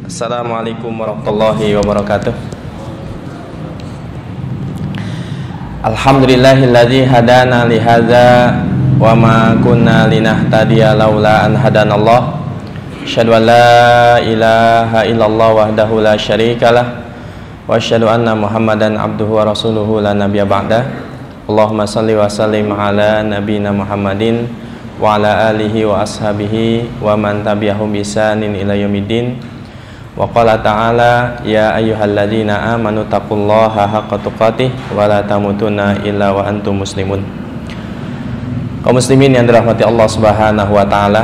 Assalamualaikum warahmatullahi wabarakatuh. Alhamdulillahilladzi hadana lihadza wa ma kunna linahtadiya laula an hadanallah. Asyhadu an la ilaha illallah wahdahu la syarikalah wa asyhadu anna Muhammadan abduhu wa rasuluhu la nabiyya ba'dah. Allahumma shalli wa sallim ala nabiyyina Muhammadin wa ala alihi wa ashabihi wa man tabi'ahum bi ihsanin ila yaumiddin. Wa qala ta'ala ya ayyuhalladzina amanu taqullaha haqqa tuqatih wa la tamutunna illa wa antum muslimun. Kaum muslimin yang dirahmati Allah Subhanahu wa taala,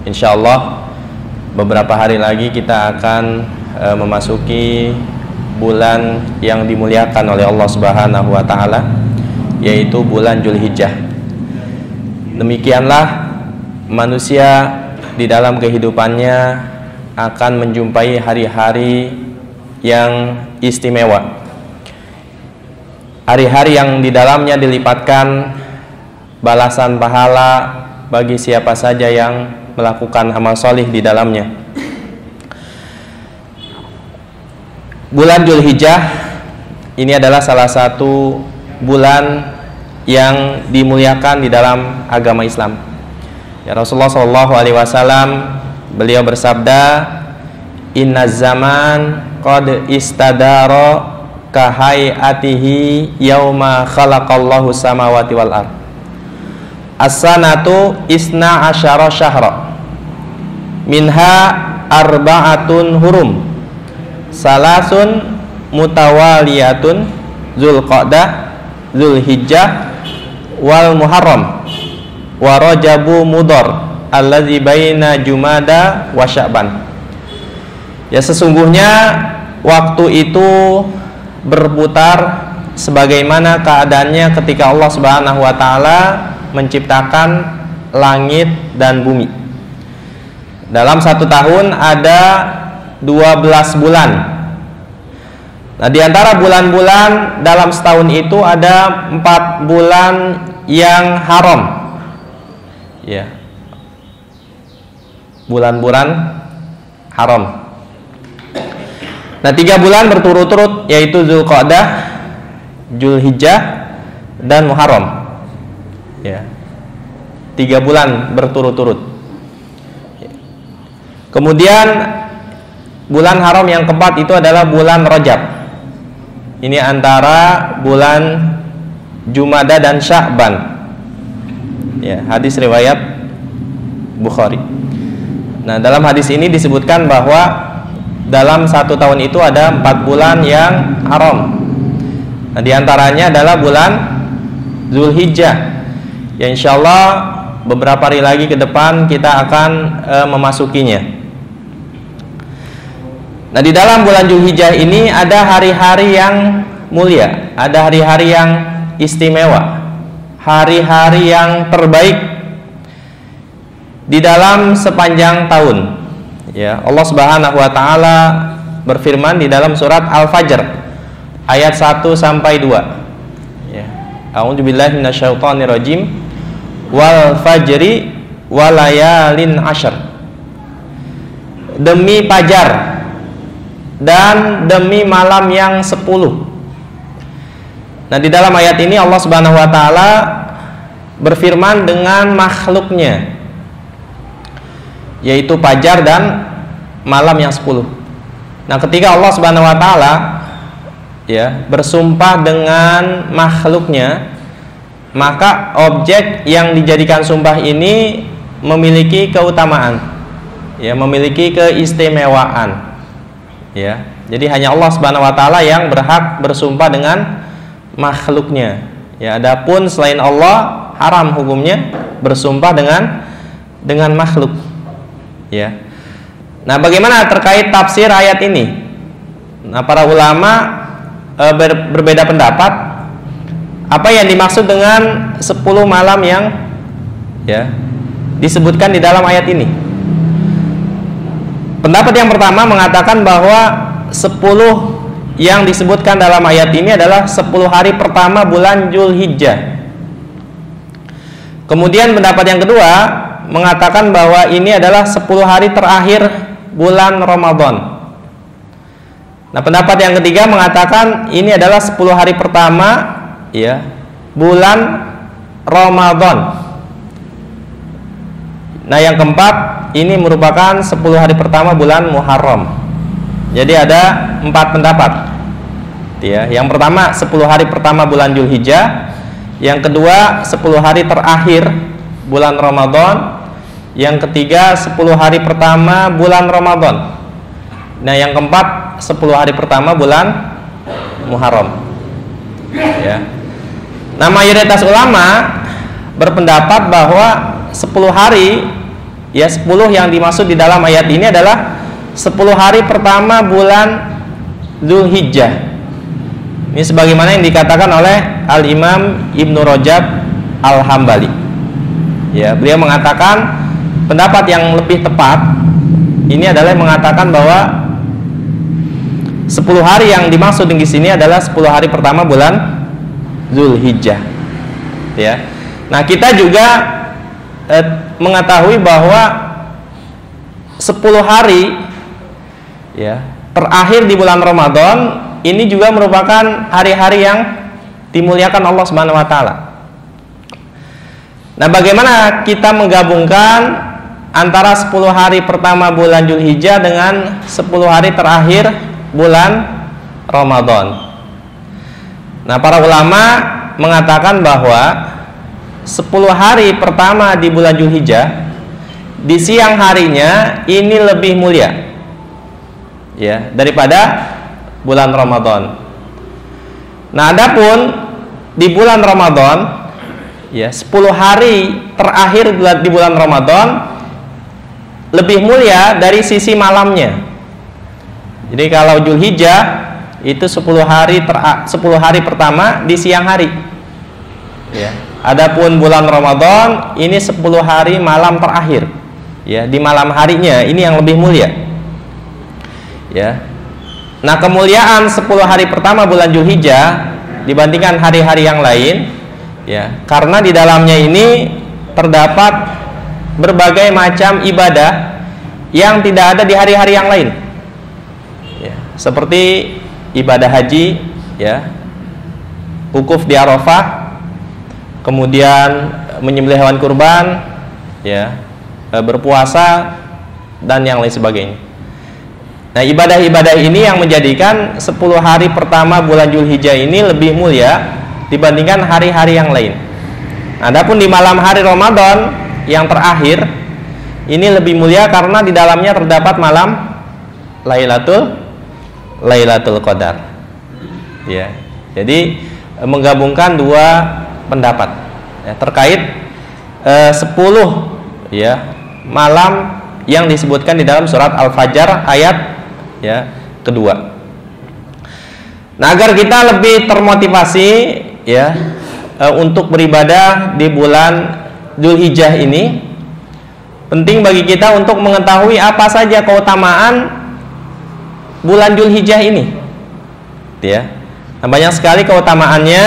insyaallah beberapa hari lagi kita akan memasuki bulan yang dimuliakan oleh Allah Subhanahu wa taala, yaitu bulan Dzulhijjah. Demikianlah manusia di dalam kehidupannya akan menjumpai hari-hari yang istimewa, hari-hari yang di dalamnya dilipatkan balasan pahala bagi siapa saja yang melakukan amal solih di dalamnya. Bulan Dzulhijjah ini adalah salah satu bulan yang dimuliakan di dalam agama Islam. Ya, Rasulullah SAW beliau bersabda, inna zaman qad istadara kahayatihi yauma khalaqallahu samawati wal ard. As-sanatu isna asyara syahra minha arba'atun hurum salasun mutawaliyatun Dzulqa'dah, Dzulhijjah wal Muharram wa Rajabu Mudhar allazi baina Jumada wa Sya'ban. Ya, sesungguhnya waktu itu berputar sebagaimana keadaannya ketika Allah Subhanahu wa taala menciptakan langit dan bumi. Dalam satu tahun ada 12 bulan. Nah, di antara bulan-bulan dalam setahun itu ada 4 bulan yang haram. Ya, bulan-bulan haram. Nah, 3 bulan berturut-turut yaitu Dzulqa'dah, Dzulhijjah dan Muharram. Ya, 3 bulan berturut-turut. Kemudian bulan haram yang keempat itu adalah bulan Rajab. Ini antara bulan Jumada dan Sya'ban. Ya, hadis riwayat Bukhari. Nah, dalam hadis ini disebutkan bahwa dalam satu tahun itu ada 4 bulan yang haram. Nah, diantaranya adalah bulan Dzulhijjah. Ya, insyaallah beberapa hari lagi ke depan kita akan memasukinya. Nah, di dalam bulan Dzulhijjah ini ada hari-hari yang mulia, ada hari-hari yang istimewa, hari-hari yang terbaik di dalam sepanjang tahun. Ya, Allah Subhanahu wa taala berfirman di dalam surat Al-Fajr ayat 1 sampai 2. Ya. A'udzubillahi minasyaitonirrajim. Wal fajri walayalin asyr. Demi fajar dan demi malam yang 10. Nah, di dalam ayat ini Allah Subhanahu wa taala berfirman dengan makhluknya, yaitu fajar dan malam yang 10. Nah, ketika Allah Subhanahu wa taala ya bersumpah dengan makhluknya, maka objek yang dijadikan sumpah ini memiliki keutamaan, ya, memiliki keistimewaan. Ya, jadi hanya Allah Subhanahu wa taala yang berhak bersumpah dengan makhluknya. Ya, adapun selain Allah haram hukumnya bersumpah dengan makhluk. Ya. Nah, bagaimana terkait tafsir ayat ini? Nah, para ulama berbeda pendapat apa yang dimaksud dengan 10 malam yang ya disebutkan di dalam ayat ini. Pendapat yang pertama mengatakan bahwa 10 yang disebutkan dalam ayat ini adalah 10 hari pertama bulan Dzulhijjah. Kemudian pendapat yang kedua mengatakan bahwa ini adalah 10 hari terakhir bulan Ramadan. Nah, pendapat yang ketiga mengatakan ini adalah 10 hari pertama ya bulan Ramadan. Nah, yang keempat ini merupakan 10 hari pertama bulan Muharram. Jadi ada 4 pendapat. Ya, yang pertama 10 hari pertama bulan Dzulhijjah, yang kedua 10 hari terakhir bulan Ramadan, yang ketiga 10 hari pertama bulan Ramadan. Nah, yang keempat 10 hari pertama bulan Muharram. Ya. Nah, mayoritas ulama berpendapat bahwa 10 hari ya 10 yang dimaksud di dalam ayat ini adalah 10 hari pertama bulan Dzulhijjah. Ini sebagaimana yang dikatakan oleh Al-Imam Ibnu Rajab Al-Hambali. Ya, beliau mengatakan pendapat yang lebih tepat ini adalah mengatakan bahwa 10 hari yang dimaksud di sini adalah 10 hari pertama bulan Dzulhijjah. Ya. Nah, kita juga mengetahui bahwa 10 hari ya terakhir di bulan Ramadan ini juga merupakan hari-hari yang dimuliakan Allah Subhanahu wa taala. Nah, bagaimana kita menggabungkan antara 10 hari pertama bulan Dzulhijjah dengan 10 hari terakhir bulan Ramadan? Nah, para ulama mengatakan bahwa 10 hari pertama di bulan Dzulhijjah di siang harinya ini lebih mulia ya daripada bulan Ramadan. Nah, adapun di bulan Ramadan ya 10 hari terakhir di bulan Ramadan lebih mulia dari sisi malamnya. Jadi kalau Dzulhijjah itu 10 hari pertama di siang hari. Ya. Adapun bulan Ramadan ini 10 hari malam terakhir. Ya, di malam harinya ini yang lebih mulia. Ya. Nah, kemuliaan 10 hari pertama bulan Dzulhijjah dibandingkan hari-hari yang lain ya, karena di dalamnya ini terdapat berbagai macam ibadah yang tidak ada di hari-hari yang lain. Ya, seperti ibadah haji ya, wukuf di Arafah, kemudian menyembelih hewan kurban ya, berpuasa dan yang lain sebagainya. Nah, ibadah-ibadah ini yang menjadikan 10 hari pertama bulan Dzulhijjah ini lebih mulia dibandingkan hari-hari yang lain. Nah, adapun di malam hari Ramadan yang terakhir ini lebih mulia karena di dalamnya terdapat malam Lailatul Qadar. Ya. Jadi menggabungkan dua pendapat ya, terkait 10 ya malam yang disebutkan di dalam surat Al-Fajr ayat ya kedua. Nah, agar kita lebih termotivasi ya untuk beribadah di bulan Dzulhijjah ini, penting bagi kita untuk mengetahui apa saja keutamaan bulan Dzulhijjah ini. Ya. Nah, banyak sekali keutamaannya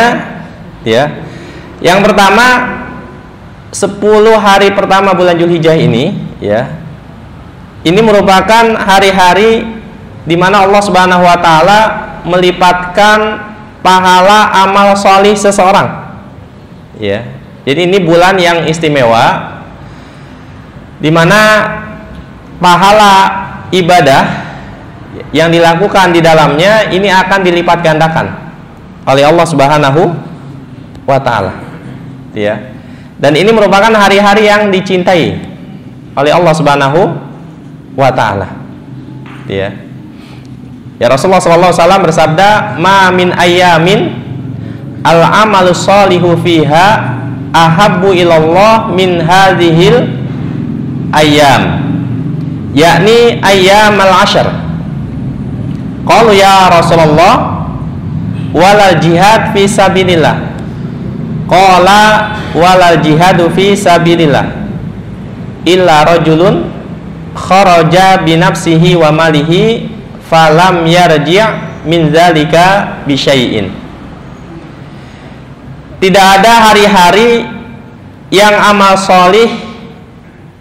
ya. Yang pertama 10 hari pertama bulan Dzulhijjah ini ya. Ini merupakan hari-hari di mana Allah Subhanahu wa taala melipatkan pahala amal solih seseorang. Ya. Jadi ini bulan yang istimewa di mana pahala ibadah yang dilakukan di dalamnya ini akan dilipat gandakan oleh Allah Subhanahu wa taala. Ya. Dan ini merupakan hari-hari yang dicintai oleh Allah Subhanahu wa taala. Ya. Ya, Rasulullah SAW bersabda, "Ma min ayyamin al-amalu sholihu fiha ahabbu ilallah min hadhil ayyam." Yakni ayyam al-ashr. Qalu ya Rasulullah walal jihad fi sabilillah. Qala walal jihadu fi sabilillah illa rajulun kharaja bi nafsihi wa malihi falam yarji' min zalika bi syai'in. Tidak ada hari-hari yang amal solih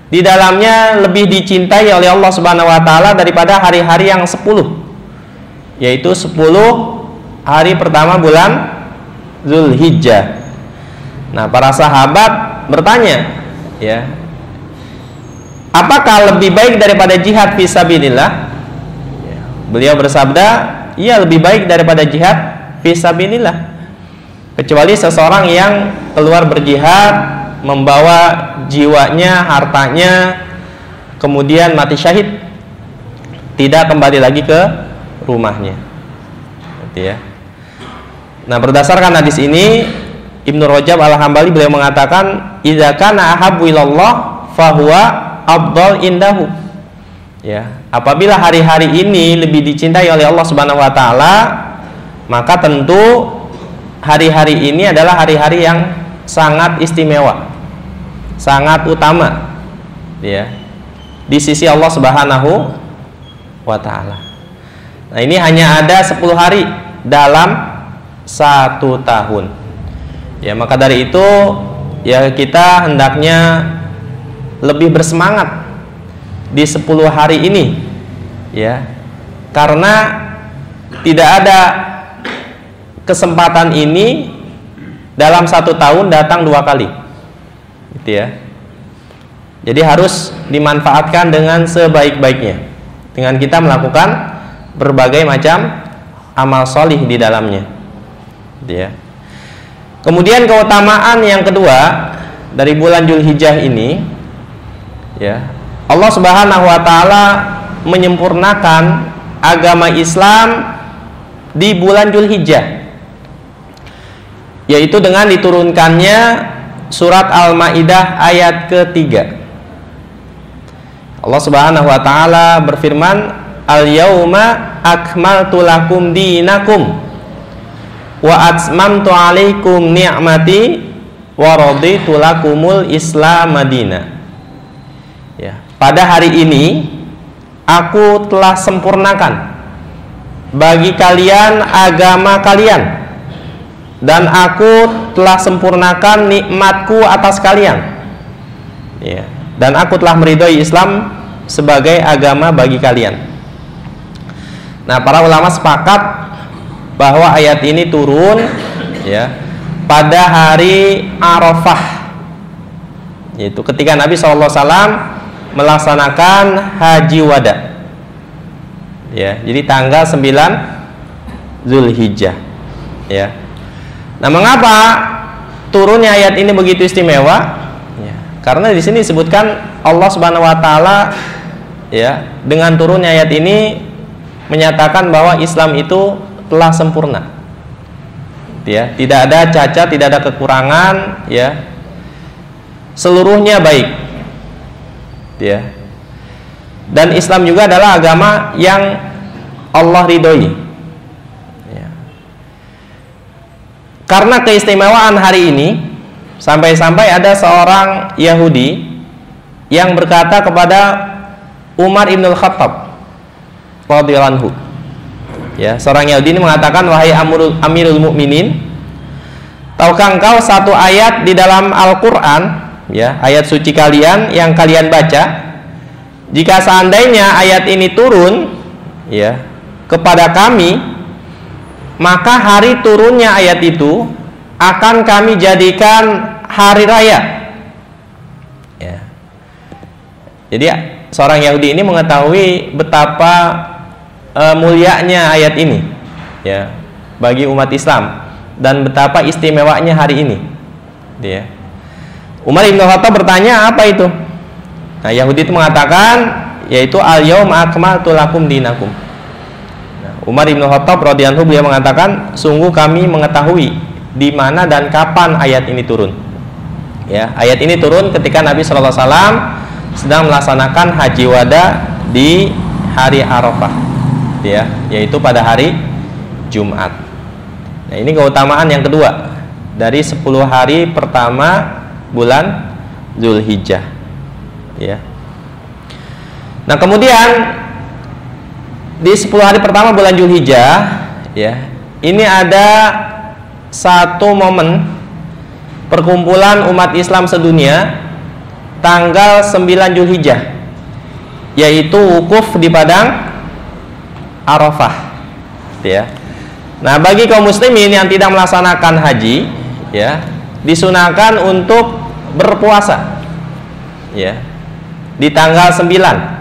di dalamnya lebih dicintai oleh Allah Subhanahu wa taala daripada hari-hari yang 10, yaitu 10 hari pertama bulan Zulhijjah. Nah, para sahabat bertanya, ya, apakah lebih baik daripada jihad fisabilillah? Beliau bersabda, iya, lebih baik daripada jihad fisabilillah. Kecuali seseorang yang keluar berjihad membawa jiwanya, hartanya, kemudian mati syahid, tidak kembali lagi ke rumahnya. Gitu ya. Nah, berdasarkan hadis ini, Ibnu Rajab Al-Hambali beliau mengatakan, idza kana ahabbu ilallah fahuwa afdal indahu. Ya, apabila hari-hari ini lebih dicintai oleh Allah Subhanahu wa taala, maka tentu hari-hari ini adalah hari-hari yang sangat istimewa, sangat utama, ya, di sisi Allah Subhanahu wa taala. Nah, ini hanya ada 10 hari dalam 1 tahun. Ya, maka dari itu ya kita hendaknya lebih bersemangat di 10 hari ini, ya, karena tidak ada kesempatan ini dalam 1 tahun datang 2 kali, gitu ya. Jadi harus dimanfaatkan dengan sebaik-baiknya dengan kita melakukan berbagai macam amal solih di dalamnya, gitu ya. Kemudian keutamaan yang kedua dari bulan Zulhijjah ini, ya, Allah Subhanahu wa taala menyempurnakan agama Islam di bulan Zulhijjah, yaitu dengan diturunkannya surat Al-Maidah ayat ketiga. Allah Subhanahu wa taala berfirman, "Al-yauma akmaltu lakum dinakum wa atmamtu 'alaikum ni'mati wa raditu lakumul Islam madina." Ya, pada hari ini aku telah sempurnakan bagi kalian agama kalian, dan aku telah sempurnakan nikmatku atas kalian, ya, dan aku telah meridhoi Islam sebagai agama bagi kalian. Nah, para ulama sepakat bahwa ayat ini turun, ya, pada hari Arafah, yaitu ketika Nabi SAW melaksanakan haji wada, ya, jadi tanggal 9 Zulhijjah, ya. Nah, mengapa turunnya ayat ini begitu istimewa? Ya, karena di sini disebutkan Allah Subhanahu wa taala, ya, dengan turunnya ayat ini menyatakan bahwa Islam itu telah sempurna. Ya, tidak ada cacat, tidak ada kekurangan, ya. Seluruhnya baik. Ya. Dan Islam juga adalah agama yang Allah ridhoi. Ya. Karena keistimewaan hari ini, sampai-sampai ada seorang Yahudi yang berkata kepada Umar ibn al-Khattab radhiyallahu anhu. Ya, seorang Yahudi ini mengatakan, "Wahai Amirul Mukminin, tahukah engkau satu ayat di dalam Al-Qur'an, ya, ayat suci kalian yang kalian baca, jika seandainya ayat ini turun, ya, kepada kami, maka hari turunnya ayat itu akan kami jadikan hari raya." Ya. Jadi seorang Yahudi ini mengetahui betapa mulianya ayat ini, ya, bagi umat Islam, dan betapa istimewanya hari ini, ya. Umar ibn Khattab bertanya, apa itu? Nah, Yahudi itu mengatakan, yaitu al-yauma akmaltu lakum dinakum. Nah, Umar ibn Khattab radhiyallahu anhu beliau mengatakan, sungguh kami mengetahui di mana dan kapan ayat ini turun. Ya, ayat ini turun ketika Nabi sallallahu alaihi wasallam sedang melaksanakan haji wada di hari Arafah, ya, yaitu pada hari Jumat. Nah, ini keutamaan yang kedua dari 10 hari pertama bulan Zulhijjah, ya. Nah, kemudian di 10 hari pertama bulan Zulhijjah, ya, ini ada satu momen perkumpulan umat Islam sedunia tanggal 9 Zulhijjah, yaitu wukuf di padang Arafah, ya. Nah, bagi kaum muslimin yang tidak melaksanakan haji, ya, disunahkan untuk berpuasa, ya, di tanggal 9.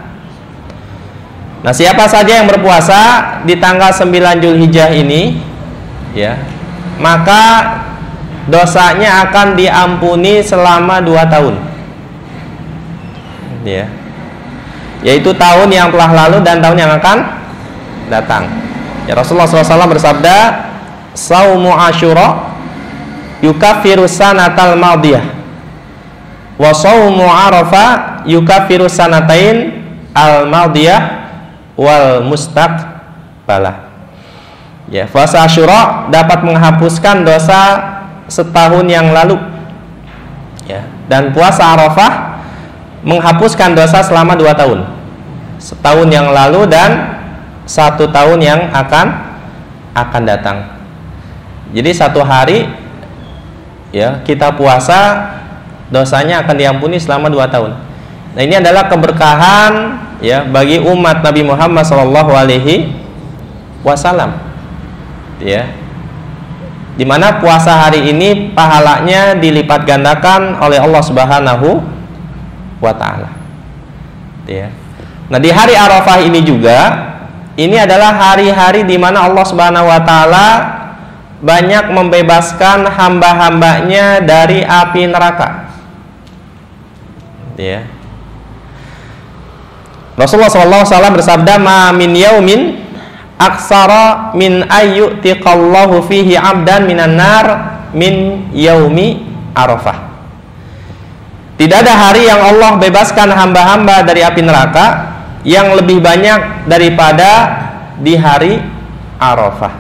Nah, siapa saja yang berpuasa di tanggal 9 Zulhijjah ini, ya, maka dosanya akan diampuni selama 2 tahun, ya, yaitu tahun yang telah lalu dan tahun yang akan datang. Ya, Rasulullah SAW bersabda, "Saumu Asyura yukaffiru sanatal madiyah, wa saumu Arafah yukaffiru sanatain al madiyah wal mustaqbalah." Ya, puasa Asyura dapat menghapuskan dosa setahun yang lalu, ya, dan puasa Arafah menghapuskan dosa selama 2 tahun, setahun yang lalu dan 1 tahun yang akan datang. Jadi 1 hari, ya, kita puasa, dosanya akan diampuni selama 2 tahun. Nah, ini adalah keberkahan, ya, bagi umat Nabi Muhammad SAW, ya, dimana puasa hari ini pahalanya dilipat gandakan oleh Allah Subhanahu wa Ta'ala, ya. Nah, di hari Arafah ini juga, ini adalah hari-hari di mana Allah Subhanahu wa Ta'ala banyak membebaskan hamba-hambanya dari api neraka, ya. Rasulullah SAW bersabda, "Ma min yaumin aksara min ayyutiqallahu fihi abdan minan nar min yaumi Arafah." Tidak ada hari yang Allah bebaskan hamba-hamba dari api neraka yang lebih banyak daripada di hari Arafah,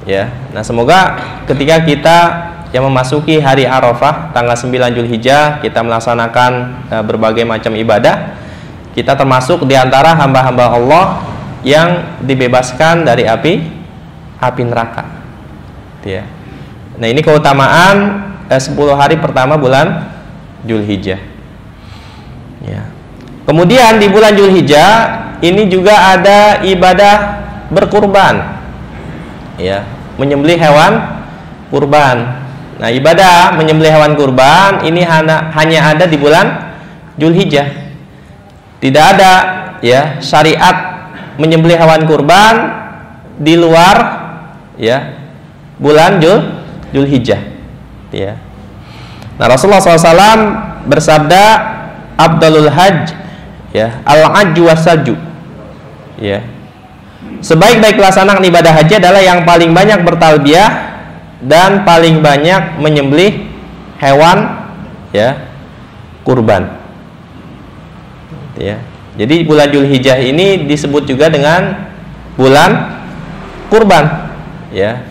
ya. Nah, semoga ketika kita yang memasuki hari Arafah tanggal 9 Zulhijjah, kita melaksanakan berbagai macam ibadah, kita termasuk di antara hamba-hamba Allah yang dibebaskan dari api neraka, ya. Nah, ini keutamaan 10 hari pertama bulan Zulhijjah, ya. Kemudian di bulan Zulhijjah ini juga ada ibadah berkurban, ya, menyembelih hewan kurban. Nah, ibadah menyembelih hewan kurban ini hanya ada di bulan Zulhijjah. Tidak ada, ya, syariat menyembelih hewan kurban di luar, ya, bulan Zulhijjah, ya. Nah, Rasulullah SAW bersabda, "Abdalul hajj, ya, al-hajju wasaju." Ya. Sebaik-baik pelaksanaan ibadah haji adalah yang paling banyak bertalbiyah dan paling banyak menyembelih hewan, ya, kurban. Ya. Jadi bulan Zulhijjah ini disebut juga dengan bulan kurban, ya.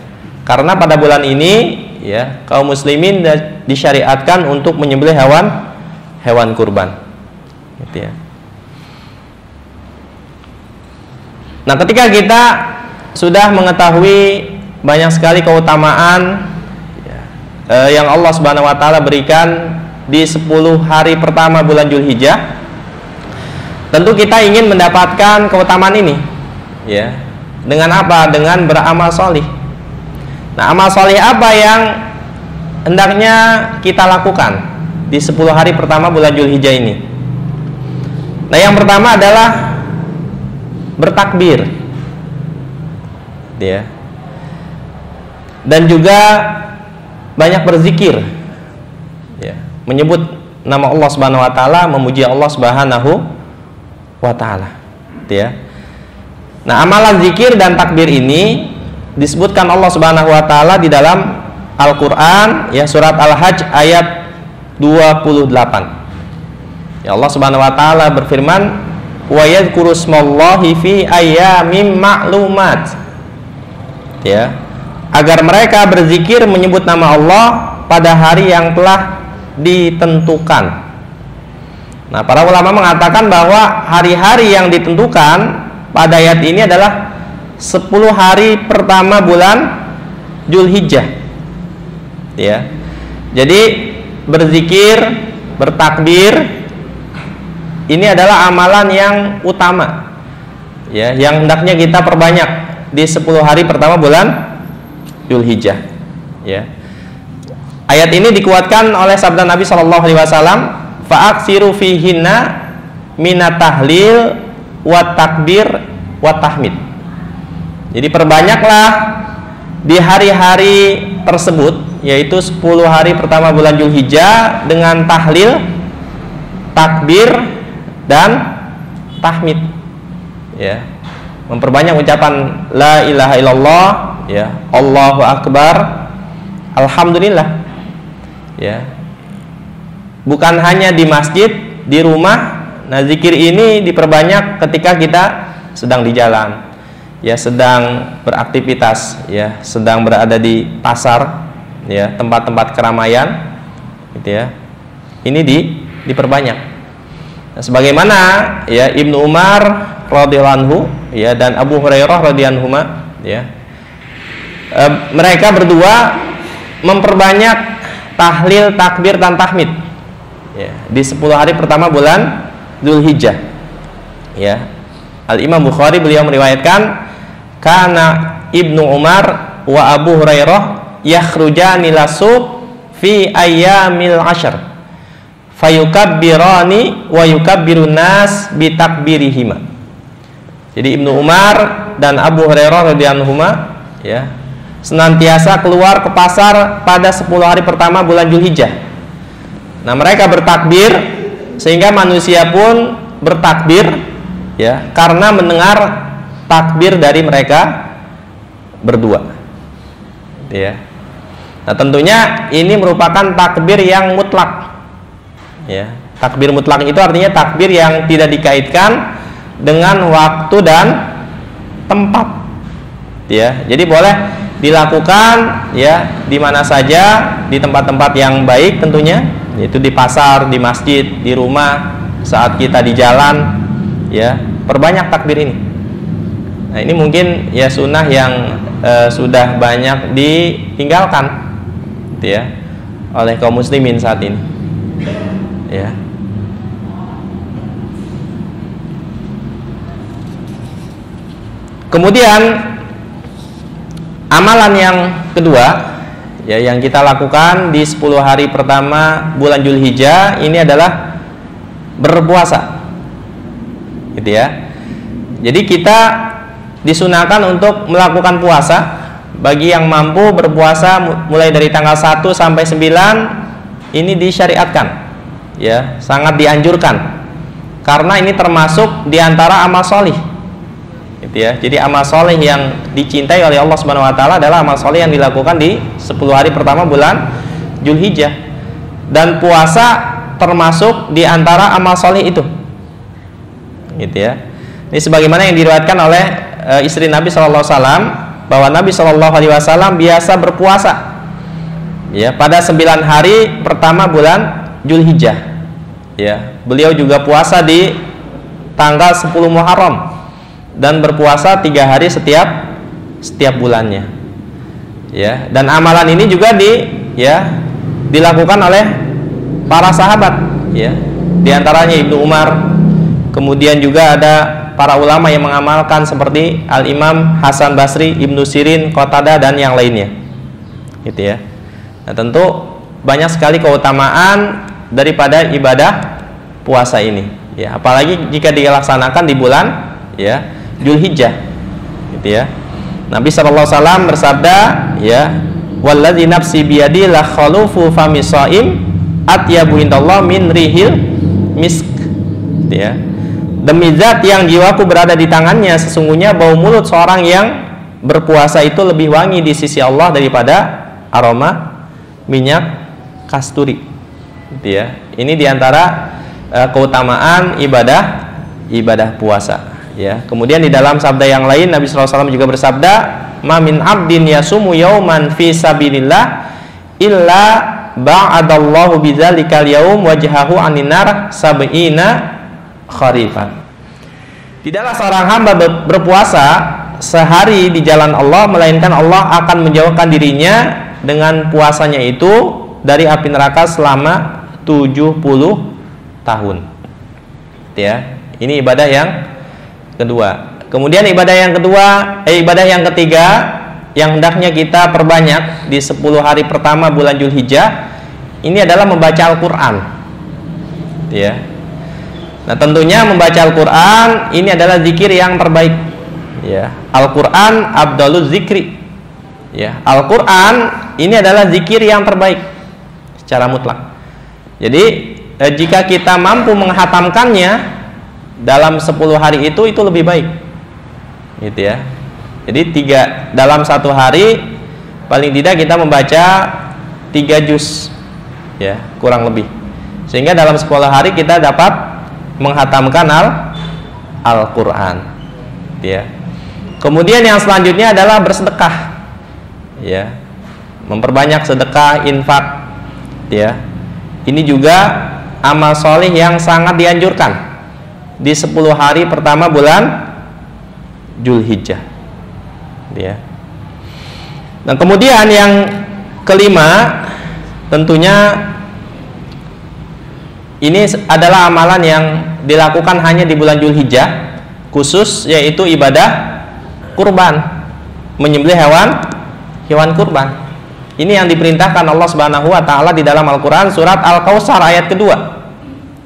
Karena pada bulan ini, ya, kaum muslimin disyariatkan untuk menyembelih hewan kurban, gitu, ya. Nah, ketika kita sudah mengetahui banyak sekali keutamaan, ya, yang Allah Subhanahu wa Ta'ala berikan di 10 hari pertama bulan Zulhijjah, tentu kita ingin mendapatkan keutamaan ini, ya. Dengan apa? Dengan beramal solih. Nah, amal solih apa yang hendaknya kita lakukan di 10 hari pertama bulan Zulhijjah ini? Nah, yang pertama adalah bertakbir, ya, dan juga banyak berzikir, ya, menyebut nama Allah Subhanahu wa Ta'ala, memuji Allah Subhanahu wa Ta'ala, ya. Nah, amalan zikir dan takbir ini disebutkan Allah Subhanahu wa Ta'ala di dalam Al-Quran, ya, surat Al-Hajj ayat 28. Ya, Allah Subhanahu wa Ta'ala berfirman, "Wa yadhkuru smallahi fi ayyamin ma'lumat." Ya, agar mereka berzikir menyebut nama Allah pada hari yang telah ditentukan. Nah, para ulama mengatakan bahwa hari-hari yang ditentukan pada ayat ini adalah 10 hari pertama bulan Zulhijjah, ya. Jadi berzikir, bertakbir ini adalah amalan yang utama, ya, yang hendaknya kita perbanyak di 10 hari pertama bulan Dzulhijjah, ya. Ayat ini dikuatkan oleh sabda Nabi Shallallahu Alaihi Wasallam, fa'aksiru fihinna minat tahlil wa takbir wa tahmid. Jadi perbanyaklah di hari-hari tersebut, yaitu 10 hari pertama bulan Dzulhijjah, dengan tahlil, takbir, dan tahmid, ya. Memperbanyak ucapan la ilaha illallah, ya, Allahu akbar, alhamdulillah, ya. Bukan hanya di masjid, di rumah. Nah, zikir ini diperbanyak ketika kita sedang di jalan, ya, sedang beraktivitas, ya, sedang berada di pasar, ya, tempat-tempat keramaian, gitu ya. Ini diperbanyak. Nah, sebagaimana, ya, Ibnu Umar radhiyallahu anhu, ya, dan Abu Hurairah radhiyallahu anhu, ya, mereka berdua memperbanyak tahlil, takbir, dan tahmid, ya, di 10 hari pertama bulan Dzulhijjah, ya. Al-Imam Bukhari beliau meriwayatkan, kana Ibnu Umar wa Abu Hurairah yakhrujani lasuk fi ayyamil ashr fayukabbirani wa yukabbirun nas bi takbirihima. Jadi Ibnu Umar dan Abu Hurairah radhiyallahu anhu, ya, senantiasa keluar ke pasar pada 10 hari pertama bulan Dzulhijjah. Nah, mereka bertakbir sehingga manusia pun bertakbir, ya, karena mendengar takbir dari mereka berdua, ya. Nah, tentunya ini merupakan takbir yang mutlak, ya. Takbir mutlak itu artinya takbir yang tidak dikaitkan dengan waktu dan tempat, ya. Jadi boleh dilakukan, ya, di mana saja, di tempat-tempat yang baik tentunya, yaitu di pasar, di masjid, di rumah, saat kita di jalan, ya, perbanyak takbir ini. Nah, ini mungkin, ya, sunnah yang sudah banyak ditinggalkan, gitu, ya, oleh kaum muslimin saat ini, ya. Kemudian amalan yang kedua, ya, yang kita lakukan di 10 hari pertama bulan Dzulhijjah ini adalah berpuasa, gitu ya. Jadi kita disunahkan untuk melakukan puasa. Bagi yang mampu berpuasa mulai dari tanggal 1 sampai 9 ini disyariatkan, ya, sangat dianjurkan, karena ini termasuk diantara amal solih, gitu ya. Jadi amal soleh yang dicintai oleh Allah Subhanahu Wa Taala adalah amal soleh yang dilakukan di 10 hari pertama bulan Dzulhijjah, dan puasa termasuk di antara amal soleh itu, gitu ya. Ini sebagaimana yang diriwayatkan oleh istri Nabi Shallallahu Alaihi Wasallam, bahwa Nabi Shallallahu Alaihi Wasallam biasa berpuasa, ya, pada 9 hari pertama bulan Dzulhijjah, ya. Beliau juga puasa di tanggal 10 Muharram dan berpuasa 3 hari setiap bulannya, ya. Dan amalan ini juga dilakukan oleh para sahabat, ya. Di antaranya Ibnu Umar, kemudian juga ada para ulama yang mengamalkan seperti Al-Imam Hasan Basri, Ibnu Sirin, Qatadah, dan yang lainnya, gitu ya. Nah, tentu banyak sekali keutamaan daripada ibadah puasa ini, ya, apalagi jika dilaksanakan di bulan, ya, Dzulhijjah, gitu ya. Nabi sallallahu alaihi wasallam bersabda, ya, walladzi nafsi biyadi la khalufu fami shaim atyabu indallah min rihil misk, gitu ya. Demi zat yang jiwaku berada di tangannya, sesungguhnya bau mulut seorang yang berpuasa itu lebih wangi di sisi Allah daripada aroma minyak kasturi, gitu ya. Ini diantara keutamaan ibadah puasa, ya. Kemudian di dalam sabda yang lain Nabi sallallahu alaihi wasallam juga bersabda, "Ma min 'abdin yasumu yauman fi sabilillah illa ba'adallahu bidzalikal yaum wajhahu 'anin nar sab'ina kharifan." Tidaklah seorang hamba berpuasa sehari di jalan Allah, melainkan Allah akan menjauhkan dirinya dengan puasanya itu dari api neraka selama 70 tahun. Ya, ini ibadah yang kedua. Kemudian ibadah yang ketiga yang hendaknya kita perbanyak di 10 hari pertama bulan Dzulhijjah ini adalah membaca Al-Qur'an. Ya. Nah, tentunya membaca Al-Qur'an ini adalah zikir yang terbaik. Ya, Al-Qur'an afdaluz zikri. Ya, Al-Qur'an ini adalah zikir yang terbaik secara mutlak. Jadi, jika kita mampu menghatamkannya dalam 10 hari itu lebih baik. Gitu ya. Jadi dalam 1 hari paling tidak kita membaca 3 juz, ya, kurang lebih. Sehingga dalam 10 hari kita dapat menghatamkan Al-Qur'an. Ya. Kemudian yang selanjutnya adalah bersedekah. Ya. Memperbanyak sedekah, infak. Ya. Ini juga amal solih yang sangat dianjurkan di 10 hari pertama bulan Dzulhijjah. Ya. Dan kemudian yang kelima, tentunya ini adalah amalan yang dilakukan hanya di bulan Dzulhijjah khusus, yaitu ibadah kurban, menyembelih hewan kurban. Ini yang diperintahkan Allah Subhanahu wa taala di dalam Al-Qur'an surat Al-Kautsar ayat kedua.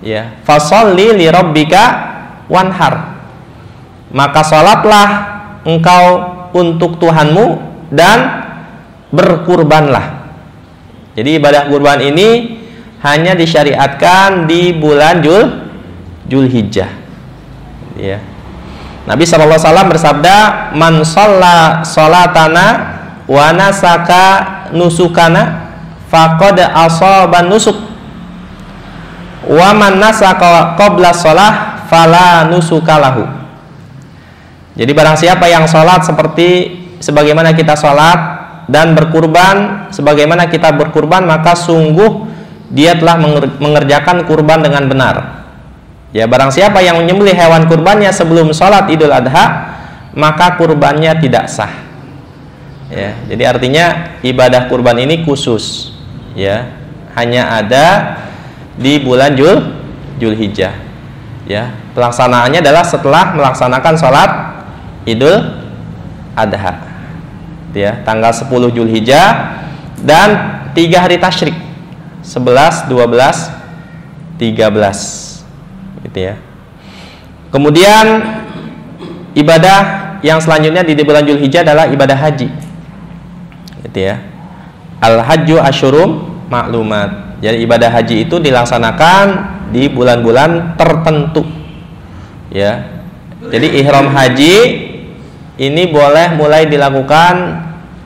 Ya, fasholli li rabbika wanhar. Maka salatlah engkau untuk Tuhanmu dan berkurbanlah. Jadi ibadah kurban ini hanya disyariatkan di bulan Dzulhijjah. Ya. Nabi SAW bersabda, "Man shalla sholatana wa nasaka nusukana faqad ashaban nusuk. Wa man nasaka qabla shalah fala nusukalahu." Jadi barang siapa yang sholat sebagaimana kita sholat dan berkurban sebagaimana kita berkurban, maka sungguh dia telah mengerjakan kurban dengan benar. Ya, barang siapa yang menyembelih hewan kurbannya sebelum sholat Idul Adha, maka kurbannya tidak sah. Ya, jadi artinya ibadah kurban ini khusus, ya, hanya ada di bulan Dzulhijjah. Ya, pelaksanaannya adalah setelah melaksanakan sholat Idul Adha, ya, tanggal 10 Dzulhijjah dan 3 hari tasyrik, 11, 12, 13, gitu ya. Kemudian ibadah yang selanjutnya di bulan Dzulhijjah adalah ibadah haji, gitu ya. Al-hajju asyurum ma'lumat. Jadi ibadah haji itu dilaksanakan di bulan-bulan tertentu, ya. Jadi ihram haji ini boleh mulai dilakukan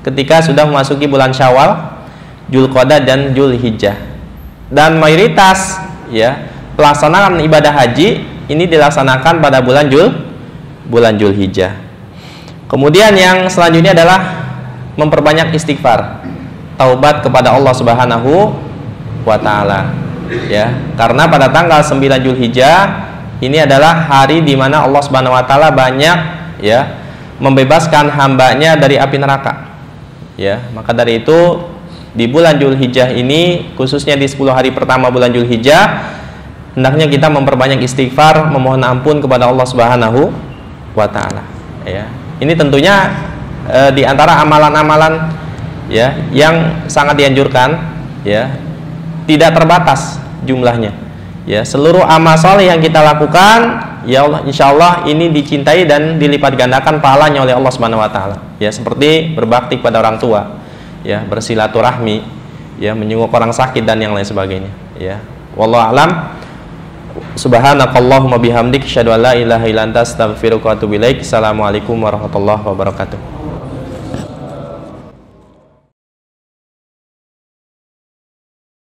ketika sudah memasuki bulan Syawal, Dzulqa'dah dan Dzulhijjah. Dan mayoritas, ya, pelaksanaan ibadah haji ini dilaksanakan pada bulan Dzulhijjah. Kemudian yang selanjutnya adalah memperbanyak istighfar, taubat kepada Allah Subhanahu wa taala. Ya, karena pada tanggal 9 Dzulhijjah ini adalah hari di mana Allah Subhanahu wa taala banyak, ya, membebaskan hambanya dari api neraka. Ya, maka dari itu di bulan Dzulhijjah ini, khususnya di 10 hari pertama bulan Dzulhijjah, hendaknya kita memperbanyak istighfar, memohon ampun kepada Allah Subhanahu wa taala. Ya. Ini tentunya di antara amalan-amalan, ya, yang sangat dianjurkan, ya, tidak terbatas jumlahnya. Ya, seluruh amal saleh yang kita lakukan, ya Allah, insyaallah ini dicintai dan dilipat gandakan pahalanya oleh Allah Subhanahu wa taala. Ya, seperti berbakti kepada orang tua, ya, bersilaturahmi, ya, menyenguk orang sakit dan yang lain sebagainya, ya. Wallahu a'lam. Subhanakallahumma bihamdik, asyhadu an la ilaha illa anta, astaghfiruka wa atubu ilaik. Assalamualaikum warahmatullahi wabarakatuh.